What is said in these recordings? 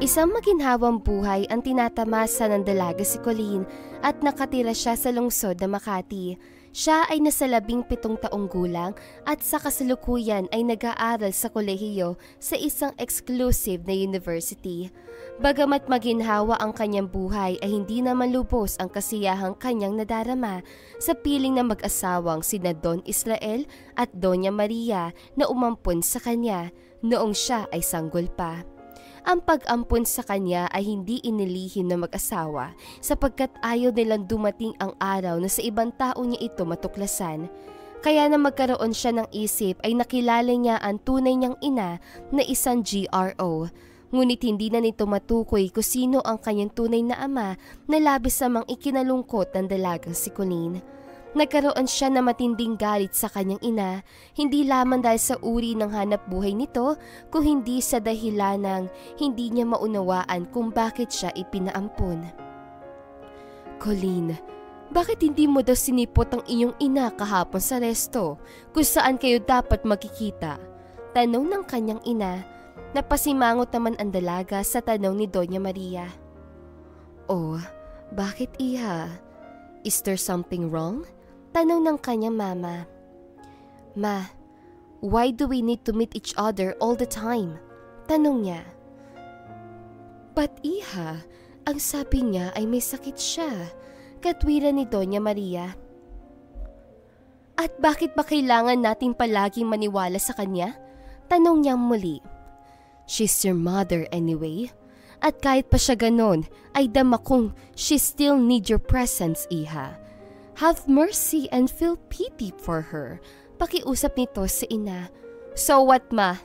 Isang maginhawang buhay ang tinatamasa ng dalaga si Colleen at nakatira siya sa lungsod na Makati. Siya ay nasa 17 taong gulang at sa kasalukuyan ay nag-aaral sa kolehiyo sa isang exclusive na university. Bagamat maginhawa ang kanyang buhay ay hindi naman lubos ang kasiyahang kanyang nadarama sa piling ng mag-asawang sina Don Israel at Doña Maria na umampun sa kanya noong siya ay sanggol pa. Ang pag-ampun sa kanya ay hindi inilihim ng mag-asawa sapagkat ayaw nilang dumating ang araw na sa ibang tao niya ito matuklasan. Kaya na magkaroon siya ng isip ay nakilala niya ang tunay niyang ina na isang GRO. Ngunit hindi na nito matukoy kung sino ang kanyang tunay na ama na labis namang ikinalungkot ng dalagang si Colleen. Nagkaroon siya na matinding galit sa kanyang ina, hindi lamang dahil sa uri ng hanap buhay nito, kung hindi sa dahilan ng hindi niya maunawaan kung bakit siya ipinaampon. Colleen, bakit hindi mo daw sinipot ang iyong ina kahapon sa resto, kung saan kayo dapat magkikita? Tanong ng kanyang ina. Napasimangot naman ang dalaga sa tanong ni Doña Maria. Oh, bakit iha? Is there something wrong? Tanong ng kanyang mama. Ma, why do we need to meet each other all the time? Tanong niya. But iha, ang sabi niya ay may sakit siya. Katwiran ni Doña Maria. At bakit ba kailangan natin palaging maniwala sa kanya? Tanong niya muli. She's your mother anyway. At kahit pa siya ganon, ay dama kong she still need your presence, iha. Have mercy and feel pity for her. Pakiusap nito sa ina. So what, ma?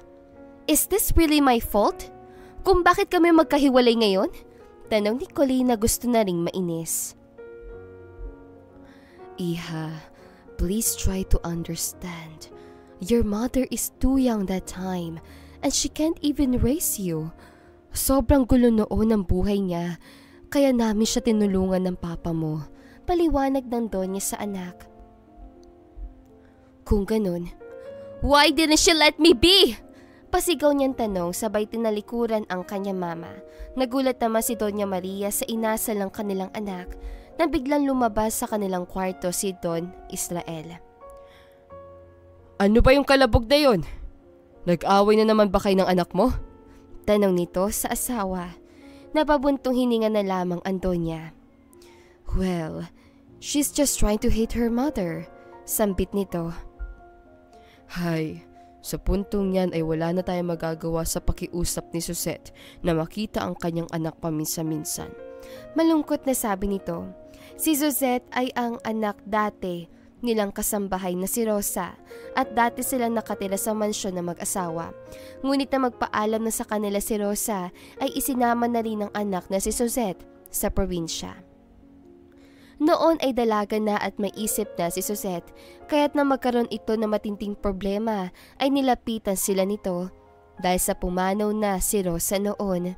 Is this really my fault? Kung bakit kami magkahiwalay ngayon? Tanong ni Colleen na gusto na ring mainis. Iha, please try to understand. Your mother is too young that time and she can't even raise you. Sobrang gulo noon ang buhay niya, kaya namin siya tinulungan ng papa mo. Paliwanag ng Donya sa anak. Kung ganun, why didn't she let me be? Pasigaw niyang tanong sabay tinalikuran ang kanyang mama. Nagulat naman si Doña Maria sa inasal ng kanilang anak na biglang lumabas sa kanilang kwarto si Don Israel. Ano ba yung kalabog na yun? Nag-away na naman ba kayo ng anak mo? Tanong nito sa asawa. Napabuntong hininga na lamang ang Donya. Well, she's just trying to hate her mother. Sambit nito. Hay, sa puntong yan ay wala na tayong magagawa sa pakiusap ni Suzette na makita ang kanyang anak paminsan-minsan. Malungkot na sabi nito. Si Suzette ay ang anak dati nilang kasambahay na si Rosa at dati silang nakatira sa mansyon na mag-asawa. Ngunit na magpaalam na sa kanila si Rosa ay isinama na rin ng anak na si Suzette sa probinsya. Noon ay dalaga na at may isip na si Suzette, kaya't na magkaroon ito na matinding problema ay nilapitan sila nito dahil sa pumanaw na si Rosa noon.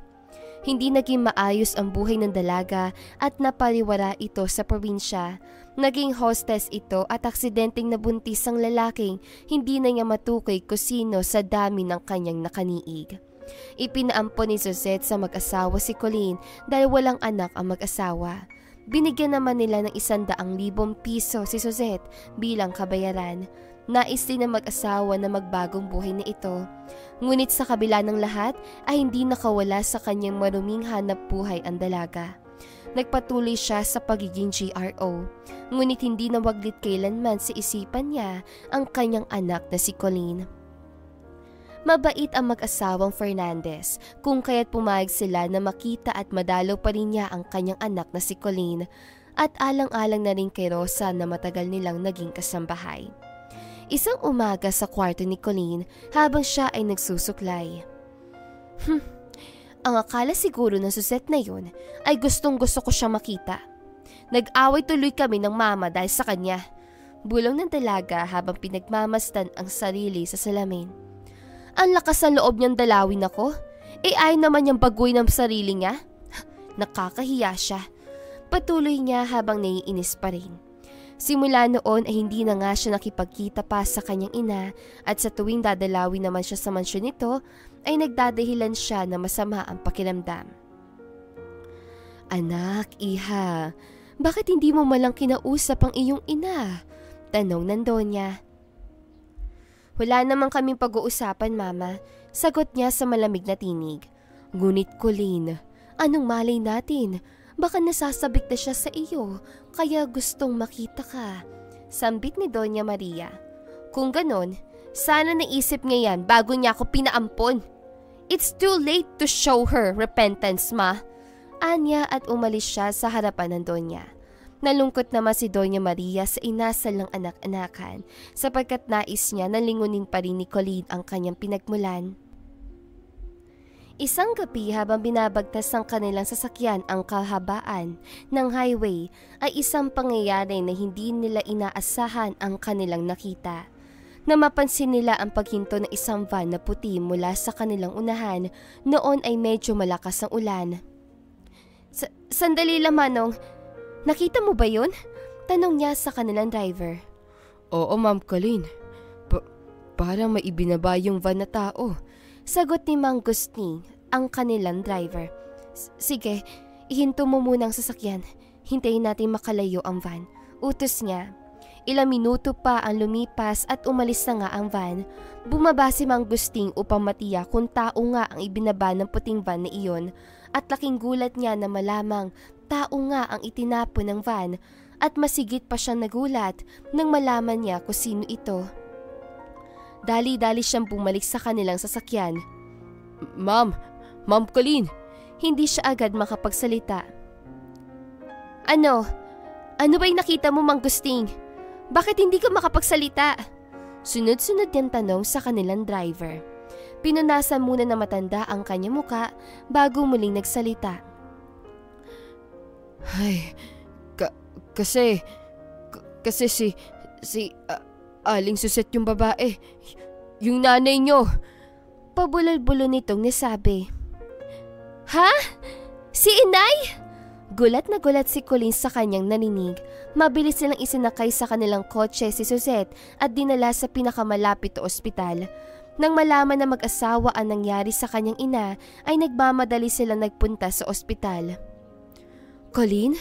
Hindi naging maayos ang buhay ng dalaga at napaliwara ito sa probinsya. Naging hostess ito at aksidenteng nabuntis ang lalaking hindi na niya matukoy kung sino sa dami ng kanyang nakaniig. Ipinaampon ni Suzette sa mag-asawa si Colleen dahil walang anak ang mag-asawa. Binigyan naman nila ng 100,000 piso si Suzette bilang kabayaran. Nais din ng mag-asawa na magbagong buhay na ito. Ngunit sa kabila ng lahat ay hindi nakawala sa kanyang maruming hanap buhay ang dalaga. Nagpatuloy siya sa pagiging GRO. Ngunit hindi nawaglit kailanman sa isipan niya ang kanyang anak na si Colleen. Mabait ang mag-asawang Fernandez kung kaya't pumayag sila na makita at madalaw pa rin niya ang kanyang anak na si Colleen at alang-alang na rin kay Rosa na matagal nilang naging kasambahay. Isang umaga sa kwarto ni Colleen habang siya ay nagsusuklay. Ang akala siguro ng Suzette na yun ay gustong-gusto ko siyang makita. Nag-away tuloy kami ng mama dahil sa kanya. Bulong ng dalaga habang pinagmamasdan ang sarili sa salamin. Ang lakas ng loob niyang dalawin ako. Ay naman niyang baguhin ang sarili niya. Nakakahiya siya. Patuloy niya habang naiinis pa rin. Simula noon ay hindi na nga siya nakipagkita pa sa kanyang ina at sa tuwing dadalawin naman siya sa mansyon nito ay nagdadahilan siya na masama ang pakiramdam. Anak, iha, bakit hindi mo malang kinausap ang iyong ina? Tanong ng Donya. Wala naman kaming pag-uusapan, Mama. Sagot niya sa malamig na tinig. Ngunit Colleen, anong malay natin? Baka nasasabik na siya sa iyo, kaya gustong makita ka. Sambit ni Doña Maria. Kung ganon, sana naisip niya yan bago niya ako pinaampon. It's too late to show her repentance, Ma. Anya at umalis siya sa harapan ng Donya. Nalungkot naman si Doña Maria sa inasal ng anak-anakan sapagkat nais niya na lingunin pa rin ni Colleen ang kanyang pinagmulan. Isang gabi habang binabagtas ng kanilang sasakyan ang kahabaan ng highway ay isang pangyayari na hindi nila inaasahan ang kanilang nakita. Na mapansin nila ang paghinto ng isang van na puti mula sa kanilang unahan, noon ay medyo malakas ang ulan. Sandali lang, Manong. Nakita mo ba yun? Tanong niya sa kanilang driver. Oo, Ma'am Colleen. Parang may ibinaba yung van na tao. Sagot ni Mang Gusting, ang kanilang driver. Sige, ihinto mo muna ang sasakyan. Hintayin natin makalayo ang van. Utos niya. Ilang minuto pa ang lumipas at umalis na nga ang van. Bumaba si Mang Gusting upang matiyak kung tao nga ang ibinaba ng puting van na iyon. At laking gulat niya na malamang tao nga ang itinapon ng van. At masigit pa siyang nagulat nang malaman niya kung sino ito. Dali-dali siyang bumalik sa kanilang sasakyan. Ma'am Colleen. Hindi siya agad makapagsalita. Ano? Ano ba'y nakita mo, Mang Gusting? Bakit hindi ka makapagsalita? Sunod-sunod yung tanong sa kanilang driver. Pinunasan muna na matanda ang kanyang muka bago muling nagsalita. Ay, kasi si Aling Suset yung babae. Yung nanay nyo. Pabulol-bulo nitong nasabi. Ha? Si Inay? Gulat na gulat si Colleen sa kanyang narinig. Mabilis silang isinakay sa kanilang kotse si Suzette at dinala sa pinakamalapit na ospital. Nang malaman na mag-asawa ang nangyari sa kanyang ina, ay nagmamadali silang nagpunta sa ospital. Colleen?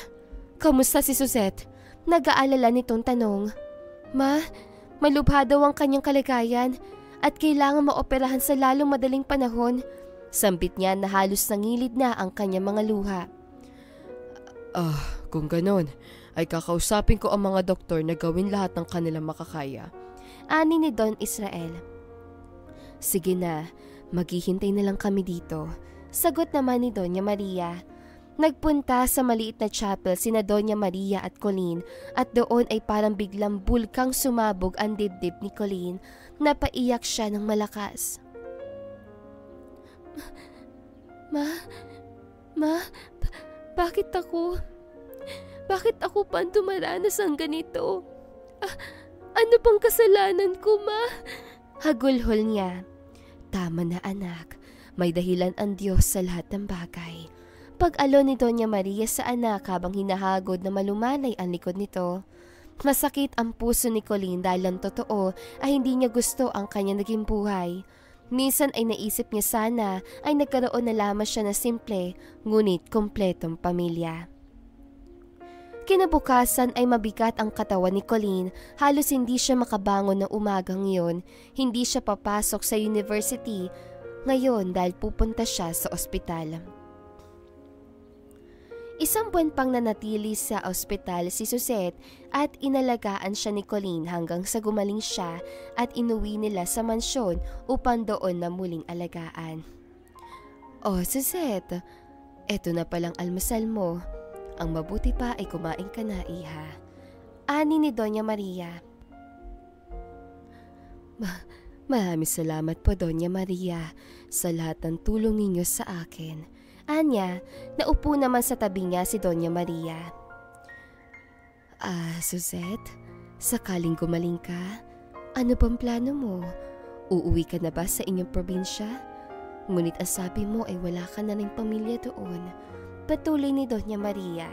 Kamusta si Suzette? Nag-aalala nitong tanong. Ma, malubha daw ang kanyang kalagayan at kailangan maoperahan sa lalong madaling panahon. Sambit niya na halos nangilid na ang kanyang mga luha. Kung ganon, ay kakausapin ko ang mga doktor na gawin lahat ng kanilang makakaya. Ani ni Don Israel. Sige na, maghihintay na lang kami dito. Sagot naman ni Doña Maria. Nagpunta sa maliit na chapel sina Doña Maria at Colleen at doon ay parang biglang bulkang sumabog ang dibdib ni Colleen. Napaiyak siya ng malakas. Bakit ako? Bakit ako pa dumaranas ang ganito? Ano pang kasalanan ko, Ma? Hagulhol niya. Tama na, anak. May dahilan ang Diyos sa lahat ng bagay. Pag-alon ni Doña Maria sa anak habang hinahagod na malumanay ang likod nito. Masakit ang puso ni Colleen dahil ang totoo ay hindi niya gusto ang kanya naging buhay. Minsan ay naisip niya sana ay nagkaroon na lamang siya na simple, ngunit kompletong pamilya. Kinabukasan ay mabigat ang katawan ni Colleen, halos hindi siya makabangon ng umagang iyon. Hindi siya papasok sa university ngayon dahil pupunta siya sa ospital. Isang buwan pang nanatili sa ospital si Suzette at inalagaan siya ni Colleen hanggang sa gumaling siya at inuwi nila sa mansyon upang doon na muling alagaan. Oh, Suzette, eto na palang almusal mo. Ang mabuti pa ay kumain ka na, iha. Ani ni Doña Maria. Maraming salamat po, Doña Maria, sa lahat ng tulong ninyo sa akin. Anya, naupo naman sa tabi niya si Doña Maria. Suzette, sakaling gumaling ka, ano bang plano mo? Uuwi ka na ba sa inyong probinsya? Ngunit ang sabi mo ay wala ka na ng pamilya doon. Patuloy ni Doña Maria.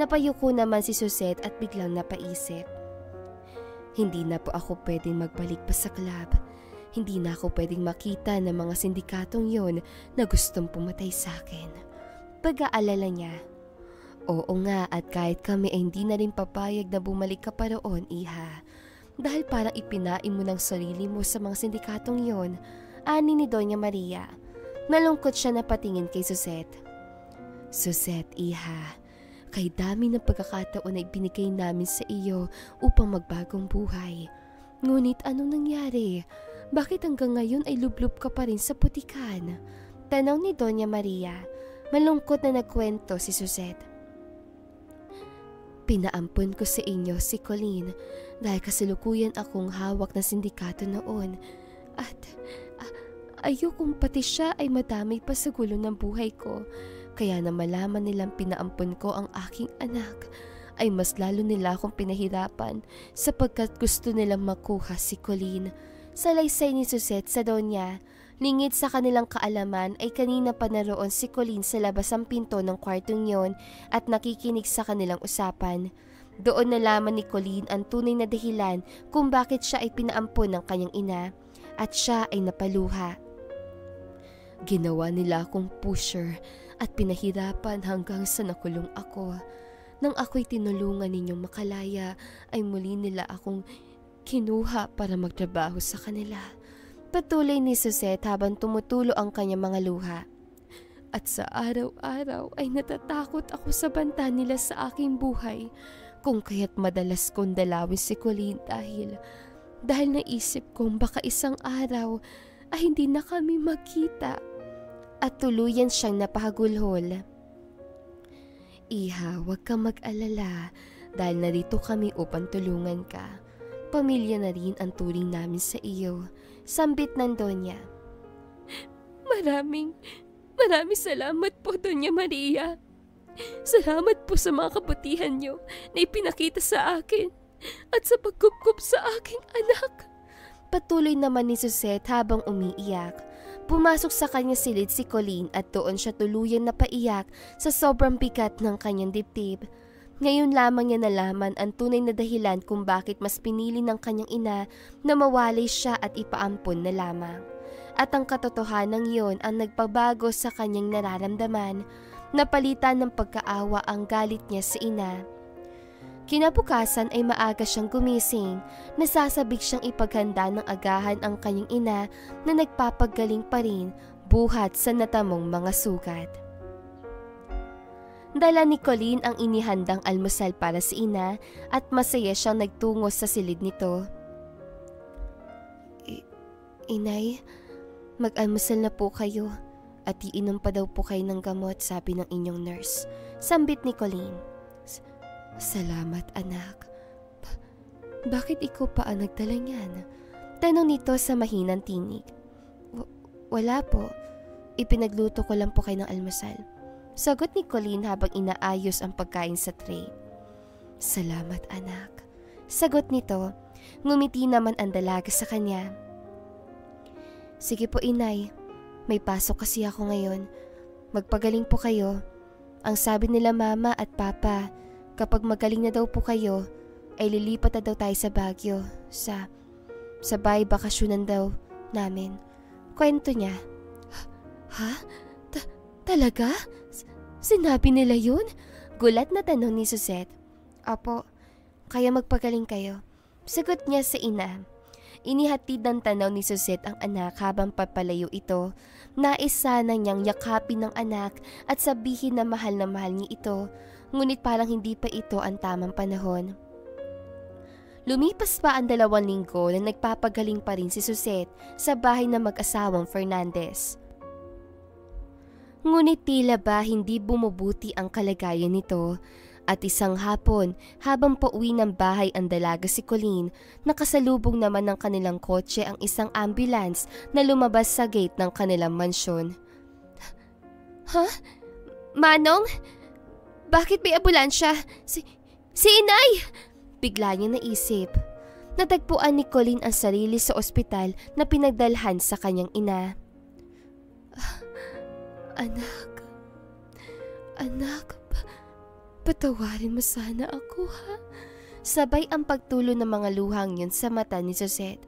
Napayuko naman si Suzette at biglang napaisip. Hindi na po ako pwedeng magbalik pa sa club. Hindi na ako pwedeng makita ng mga sindikatong yon na gustong pumatay sa akin. Pag-aalala niya. Oo nga, at kahit kami ay hindi na rin papayag na bumalik ka pa roon, Iha. Dahil parang ipinain mo ng sarili mo sa mga sindikatong yon, ani ni Doña Maria. Nalungkot siya na patingin kay Suzette. Suzette, Iha, kay dami ng pagkakataon na ibinigay namin sa iyo upang magbagong buhay. Ngunit anong nangyari? Bakit hanggang ngayon ay lublub ka pa rin sa putikan? Tanong ni Doña Maria. Malungkot na nagkwento si Suzette. Pinaampon ko sa inyo si Colleen dahil kasalukuyan akong hawak na sindikato noon. At ayokong pati siya ay madamay pa sa gulo ng buhay ko. Kaya na malaman nilang pinaampon ko ang aking anak, ay mas lalo nila akong pinahirapan sapagkat gusto nilang makuha si Colleen. Salaysay ni Suzette sa Donya. Lingid sa kanilang kaalaman ay kanina pa naroon si Colleen sa labas ng pinto ng kwartong yon at nakikinig sa kanilang usapan. Doon nalaman ni Colleen ang tunay na dahilan kung bakit siya ay pinaampon ng kanyang ina at siya ay napaluha. Ginawa nila akong pusher at pinahirapan hanggang sa nakulong ako. Nang ako'y tinulungan ninyong makalaya ay muli nila akong kinuha para magtrabaho sa kanila. Patuloy ni Suzette habang tumutulo ang kanyang mga luha. At sa araw-araw ay natatakot ako sa banta nila sa aking buhay, kung kaya't madalas kong dalawin si Colleen dahil naisip kong baka isang araw ay hindi na kami magkita. At tuluyan siyang napahagulhol. Iha, huwag kang mag-alala dahil narito kami upang tulungan ka. Pamilya na rin ang turing namin sa iyo. Sambit ng Donya. Maraming salamat po, Doña Maria. Salamat po sa mga kabutihan niyo na ipinakita sa akin at sa pagkupkup sa aking anak. Patuloy naman ni Suzette habang umiiyak. Pumasok sa kanya silid si Colleen at doon siya tuluyan na paiyak sa sobrang bigat ng kanyang dibdib. Ngayon lamang niya nalaman ang tunay na dahilan kung bakit mas pinili ng kanyang ina na mawalay siya at ipaampon na lamang. At ang katotohanan yon ang nagpabago sa kanyang nararamdaman. Napalitan ng pagkaawa ang galit niya sa ina. Kinabukasan ay maaga siyang gumising, nasasabik siyang ipaghanda ng agahan ang kanyang ina na nagpapagaling pa rin buhat sa natamong mga sugat. Dala ni Colleen ang inihandang almusal para sa ina at masaya siyang nagtungo sa silid nito. Inay, mag-almusal na po kayo at iinom pa daw po kayo ng gamot, sabi ng inyong nurse. Sambit ni Colleen. Salamat, anak. Bakit ikaw pa ang nagdala niyan? Tanong nito sa mahinang tinig. Wala po. Ipinagluto ko lang po kayo ng almusal. Sagot ni Colleen habang inaayos ang pagkain sa tray. Salamat, anak. Sagot nito. Ngumiti naman ang dalaga sa kanya. Sige po, inay. May pasok kasi ako ngayon. Magpagaling po kayo. Ang sabi nila mama at papa, kapag magaling na daw po kayo, ay lilipat na daw tayo sa Baguio. Sa bahay bakasyonan daw namin. Kwento niya. Ha? Talaga? Sinabi nila yun? Gulat na tanong ni Suzette. Apo, kaya magpagaling kayo. Sagot niya sa ina. Inihatid ng tanaw ni Suzette ang anak habang papalayo ito. Nais sana niyang yakapin ng anak at sabihin na mahal niya ito. Ngunit parang hindi pa ito ang tamang panahon. Lumipas pa ang 2 linggo na nagpapagaling pa rin si Suzette sa bahay ng mag-asawang Fernandez. Ngunit tila ba hindi bumubuti ang kalagayan nito at isang hapon habang pauwi ng bahay ang dalaga si Colleen, nakasalubong naman ng kanilang kotse ang isang ambulance na lumabas sa gate ng kanilang mansyon. Ha? Manong? Bakit may ambulansya? Si inay! Bigla niya naisip. Natagpuan ni Colleen ang sarili sa ospital na pinagdalhan sa kanyang ina. Anak, Patawarin mo sana ako, ha? Sabay ang pagtulo ng mga luhang yun sa mata ni Suzette.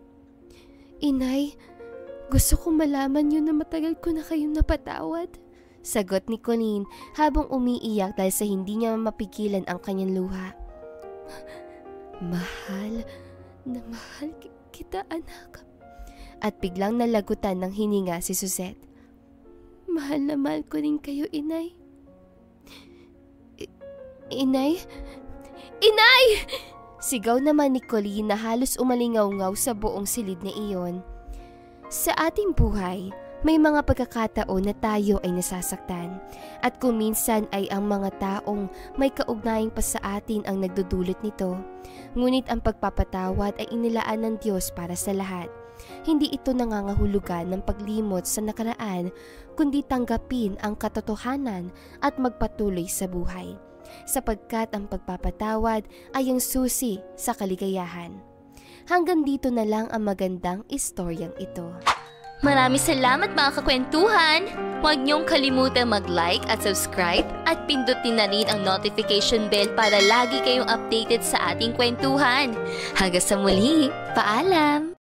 Inay, gusto kong malaman yun na matagal ko na kayong napatawad. Sagot ni Colleen habang umiiyak dahil sa hindi niya mapigilan ang kanyang luha. Mahal na mahal kita, anak. At biglang nalagutan ng hininga si Suzette. Mahal na mahal ko rin kayo, Inay. Inay? Inay! Sigaw naman ni Colleen na halos umalingaw-ngaw sa buong silid na iyon. Sa ating buhay, may mga pagkakataon na tayo ay nasasaktan at kung minsan ay ang mga taong may kaugnayang pa sa atin ang nagdudulot nito. Ngunit ang pagpapatawad ay inilaan ng Diyos para sa lahat. Hindi ito nangangahulugan ng paglimot sa nakaraan, kundi tanggapin ang katotohanan at magpatuloy sa buhay. Sapagkat ang pagpapatawad ay ang susi sa kaligayahan. Hanggang dito na lang ang magandang istoryang ito. Maraming salamat mga kakwentuhan! Huwag niyong kalimutan mag-like at subscribe at pindutin na rin ang notification bell para lagi kayong updated sa ating kwentuhan. Hanggang sa muli, paalam!